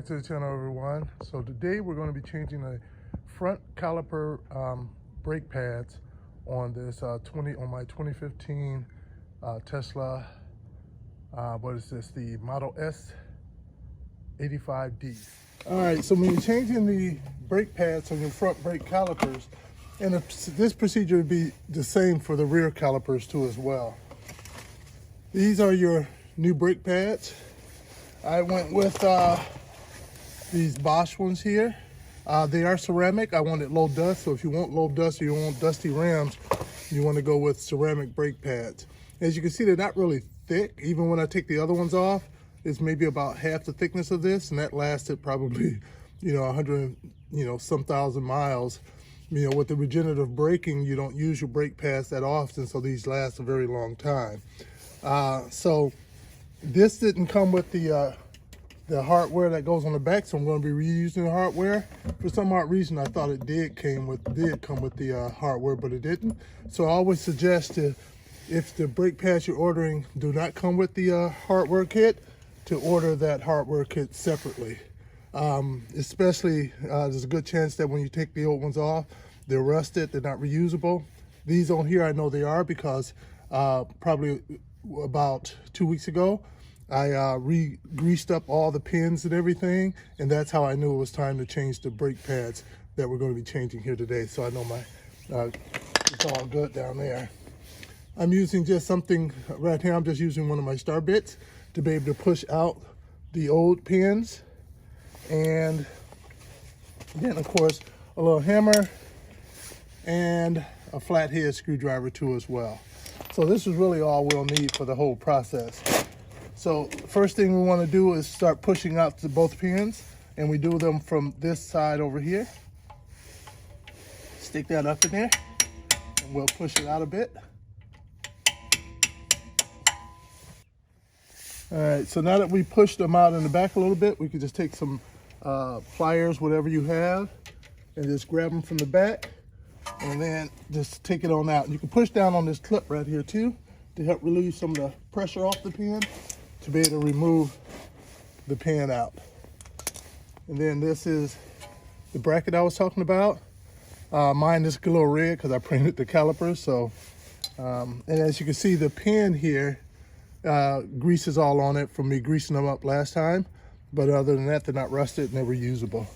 back to the channel, everyone. So today we're going to be changing the front caliper brake pads on this on my 2015 Tesla. What is this? The Model S 85D. All right. So when you're changing the brake pads on your front brake calipers, and this procedure would be the same for the rear calipers too as well. These are your new brake pads. I went with these Bosch ones here. They are ceramic. I wanted low dust, so if you want low dust or you want dusty rims, you want to go with ceramic brake pads. As you can see, they're not really thick. Even when I take the other ones off, it's maybe about half the thickness of this, and that lasted probably, 100, some thousand miles. With the regenerative braking, you don't use your brake pads that often, so these last a very long time. So this didn't come with the hardware that goes on the back, so I'm going to be reusing the hardware. For some odd reason, I thought it did come with the hardware, but it didn't. So I always suggest if the brake pads you're ordering do not come with the hardware kit, to order that hardware kit separately. Especially, there's a good chance that when you take the old ones off, they're rusted, they're not reusable. These on here, I know they are because probably about 2 weeks ago, I re-greased up all the pins and everything, and that's how I knew it was time to change the brake pads that we're going to be changing here today. So I know it's all good down there. I'm using just something right here. I'm just using one of my star bits to be able to push out the old pins, and then of course a little hammer and a flathead screwdriver too as well. So this is really all we'll need for the whole process. So first thing we want to do is start pushing out to both pins, and we do them from this side over here. Stick that up in there, and we'll push it out a bit. All right, so now that we pushed them out in the back a little bit, we can just take some pliers, whatever you have, and just grab them from the back, and then just take it on out. You can push down on this clip right here too to help relieve some of the pressure off the pin, to be able to remove the pin out. And then this is the bracket I was talking about. Mine is a little red because I painted the calipers. So, and as you can see, the pin here, grease is all on it from me greasing them up last time. But other than that, they're not rusted and they're reusable.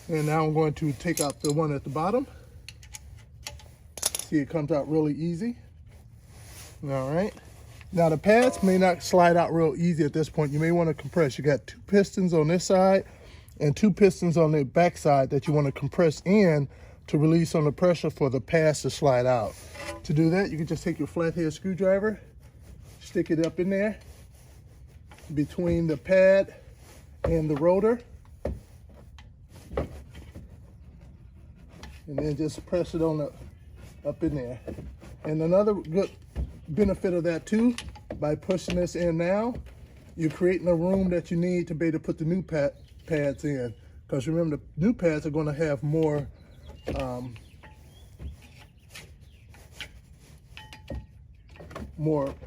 And now I'm going to take out the one at the bottom. See, it comes out really easy. All right. Now the pads may not slide out real easy at this point. You may want to compress. You got 2 pistons on this side and 2 pistons on the back side that you want to compress in to release some of the pressure for the pads to slide out. To do that, you can just take your flathead screwdriver, stick it up in there between the pad and the rotor, and then just press it on up in there. And another good benefit of that too, by pushing this in now, you're creating a room that you need to be able to put the new pads in. Because remember, the new pads are going to have more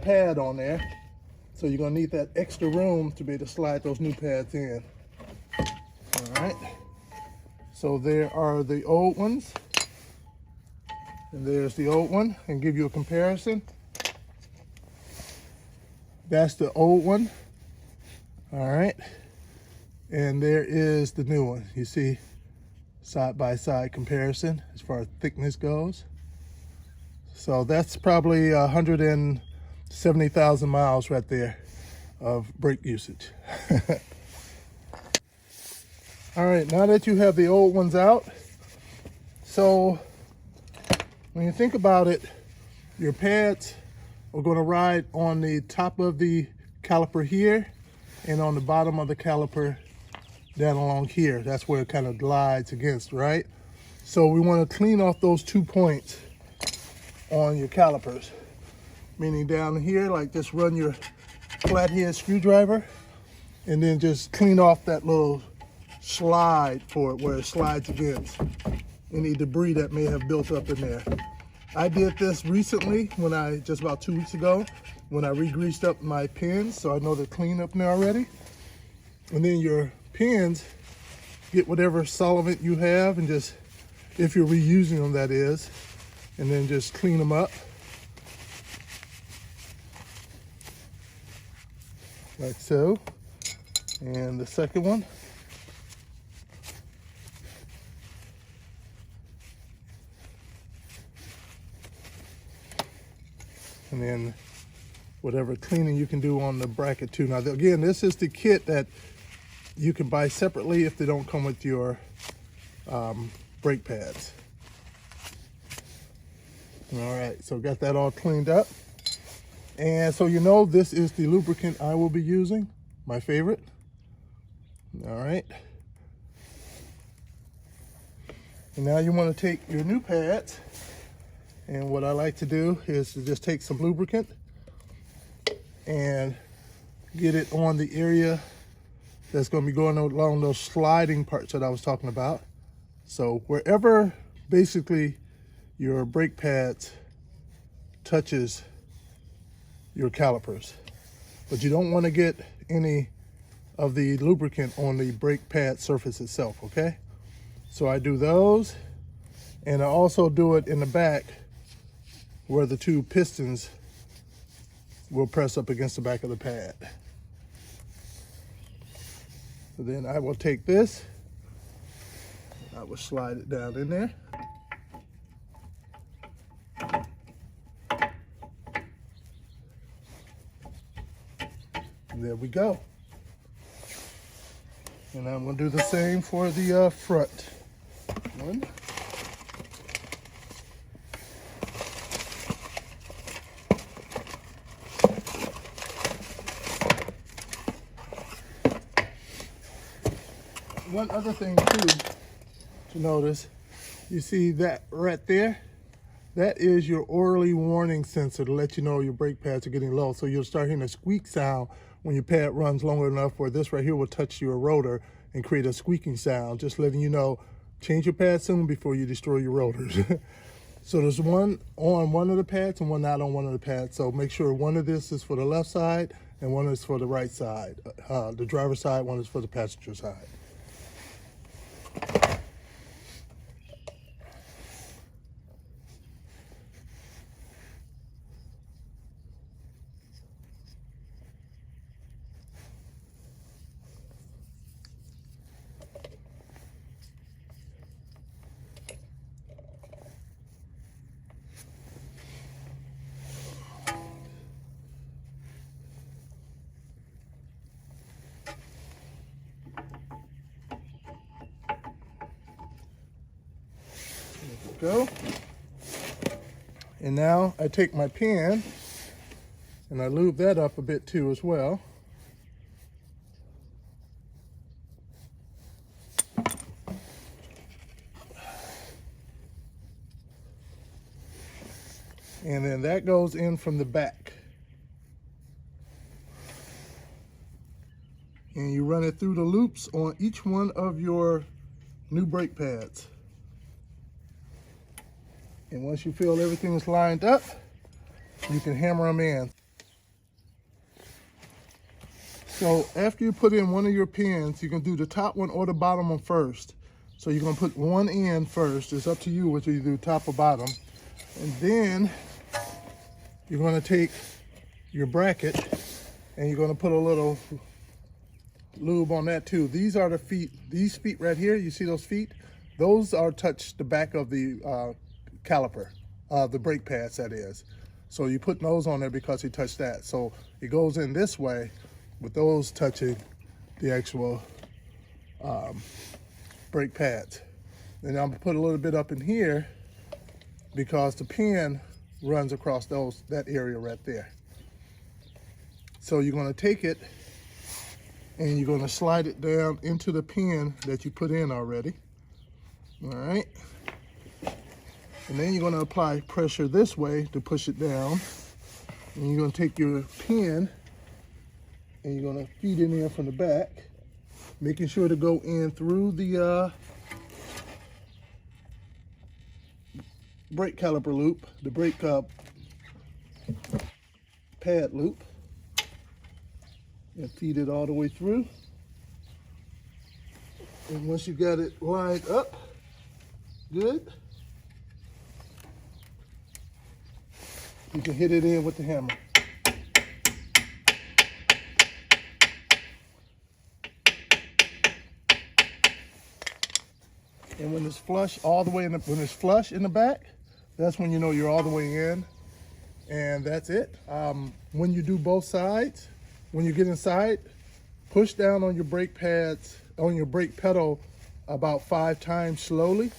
pad on there. So you're going to need that extra room to be able to slide those new pads in. All right. So there are the old ones. And there's the old one, and give you a comparison. That's the old one. All right. And there is the new one. You see, side by side comparison as far as thickness goes. So that's probably 170,000 miles right there of brake usage. All right, now that you have the old ones out, so when you think about it, your pads are going to ride on the top of the caliper here and on the bottom of the caliper down along here. That's where it kind of glides against, right? So we want to clean off those 2 points on your calipers, meaning down here, like just run your flathead screwdriver and then just clean off that little slide for it where it slides against any debris that may have built up in there. I did this recently just about 2 weeks ago, when I re-greased up my pins, so I know they're clean up now already. And then your pins, get whatever solvent you have and just, if you're reusing them that is, and then just clean them up. Like so. And the second one. And then whatever cleaning you can do on the bracket too. Now again, this is the kit that you can buy separately if they don't come with your brake pads. All right, so got that all cleaned up. And so you know this is the lubricant I will be using, my favorite. All right. And now you want to take your new pads, and what I like to do is to just take some lubricant and get it on the area that's going to be going along those sliding parts that I was talking about. So wherever basically your brake pads touches your calipers, but you don't want to get any of the lubricant on the brake pad surface itself, okay? So I do those, and I also do it in the back where the two pistons will press up against the back of the pad. So then I will take this, I will slide it down in there. And there we go. And I'm going to do the same for the front one. One other thing too to notice, you see that right there? That is your early warning sensor to let you know your brake pads are getting low. So you'll start hearing a squeak sound when your pad runs long enough where this right here will touch your rotor and create a squeaking sound, just letting you know, change your pad soon before you destroy your rotors. So there's one on one of the pads and one not on one of the pads. So make sure one of this is for the left side and one is for the right side. The driver's side, one is for the passenger side. Go. And now I take my pan and I lube that up a bit too as well. And then that goes in from the back. And you run it through the loops on each one of your new brake pads. And once you feel everything is lined up, you can hammer them in. So after you put in one of your pins, you can do the top one or the bottom one first. So you're gonna put one in first. It's up to you whether you do top or bottom. And then you're gonna take your bracket and you're gonna put a little lube on that too. These are the feet, these feet right here, you see those feet? Those are touch the back of the caliper, the brake pads that is. So you put those on there because he touched that. So it goes in this way with those touching the actual brake pads. And I'm gonna put a little bit up in here because the pin runs across that area right there. So you're gonna take it and you're gonna slide it down into the pin that you put in already. All right. And then you're going to apply pressure this way to push it down. And you're going to take your pin and you're going to feed it in from the back, making sure to go in through the brake caliper loop, the brake pad loop, and feed it all the way through. And once you got it lined up, good, you can hit it in with the hammer. And when it's flush all the way in when it's flush in the back, that's when you know you're all the way in. And that's it. When you do both sides, when you get inside, push down on your brake pads, on your brake pedal about 5 times slowly.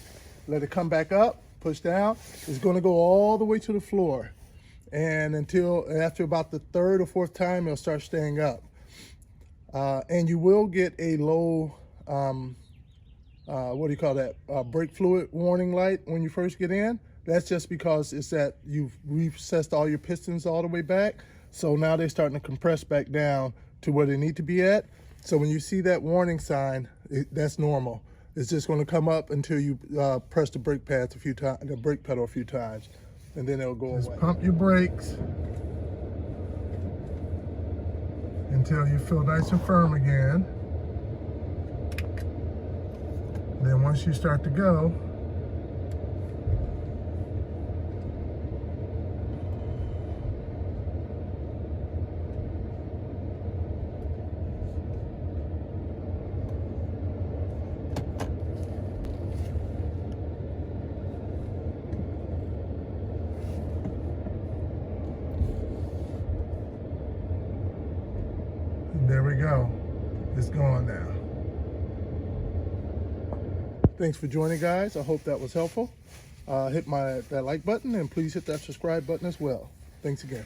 Let it come back up, push down. It's gonna go all the way to the floor. And after about the 3rd or 4th time, it'll start staying up. And you will get a low, what do you call that? Brake fluid warning light when you first get in. That's just because it's that you've recessed all your pistons all the way back. So now they're starting to compress back down to where they need to be at. So when you see that warning sign, that's normal. It's just going to come up until you press the brake pads a few times, the brake pedal a few times, and then it'll go away. Just pump your brakes until you feel nice and firm again. Then once you start to go, there we go. It's going now. Thanks for joining, guys. I hope that was helpful. Hit that like button and please hit that subscribe button as well. Thanks again.